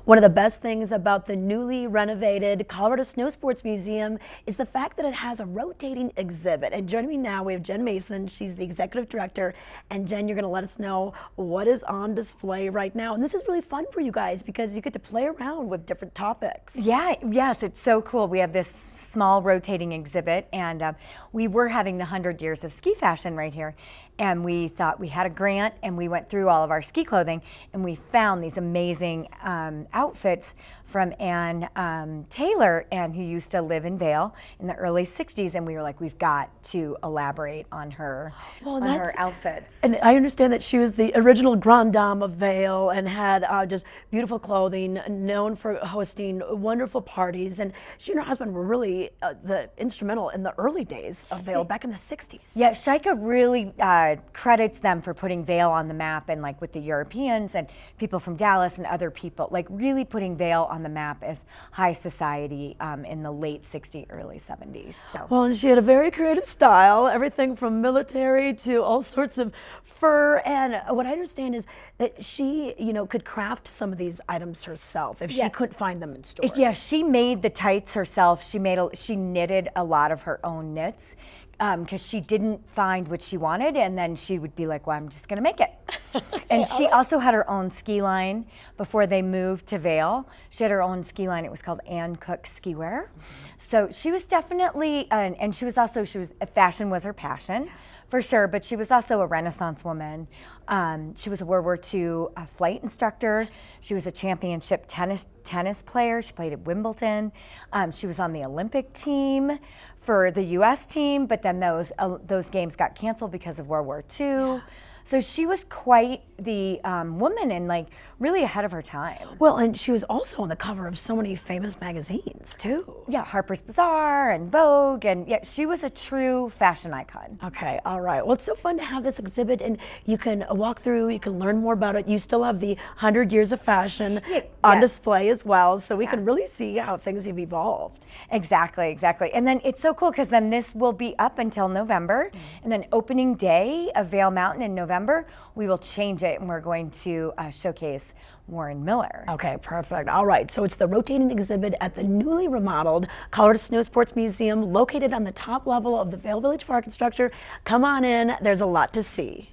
One of the best things about the newly renovated Colorado Snowsports Museum is the fact that it has a rotating exhibit. And joining me now, we have Jen Mason. She's the executive director. And Jen, you're going to let us know what is on display right now. And this is really fun for you guys because you get to play around with different topics. Yeah, yes, it's so cool. We have this small rotating exhibit, and we were having the 100 years of ski fashion right here. And we thought we had a grant, and we went through all of our ski clothing, and we found these amazing outfits from Ann Taylor, and who used to live in Vail in the early 60s, and we were like, we've got to elaborate on her, her outfits. And I understand that she was the original Grande Dame of Vail and had just beautiful clothing, known for hosting wonderful parties, and she and her husband were really instrumental in the early days of Vail back in the 60s. Yeah, Shaika really credits them for putting Vail on the map, and like with the Europeans and people from Dallas and other people, like really putting Vail on the map as high society in the late 60s, early 70s. So. Well, and she had a very creative style, everything from military to all sorts of fur. And what I understand is that she, could craft some of these items herself if she couldn't find them in stores. Yeah, she made the tights herself. She knitted a lot of her own knits. Because she didn't find what she wanted, and then she would be like, well, I'm just gonna make it. And she also had her own ski line before they moved to Vail. She had her own ski line. It was called Ann Cook Ski Wear. So she was definitely, and fashion was her passion, for sure, but she was also a Renaissance woman. She was a World War II flight instructor. She was a championship tennis player. She played at Wimbledon. She was on the Olympic team for the U.S. team, but then those games got canceled because of World War II. Yeah. So she was quite the woman and like really ahead of her time. Well, and she was also on the cover of so many famous magazines too. Yeah, Harper's Bazaar and Vogue, and yeah, she was a true fashion icon. Okay, all right. Well, it's so fun to have this exhibit, and you can walk through, you can learn more about it. You still have the 100 years of fashion on display as well, so we can really see how things have evolved. Exactly. And then it's so cool because then this will be up until November, and then opening day of Vail Mountain in November, we will change it, and we're going to showcase Warren Miller. Okay, perfect. All right, so it's the rotating exhibit at the newly remodeled Colorado Snowsports Museum, located on the top level of the Vail Village Park and Structure. Come on in, there's a lot to see.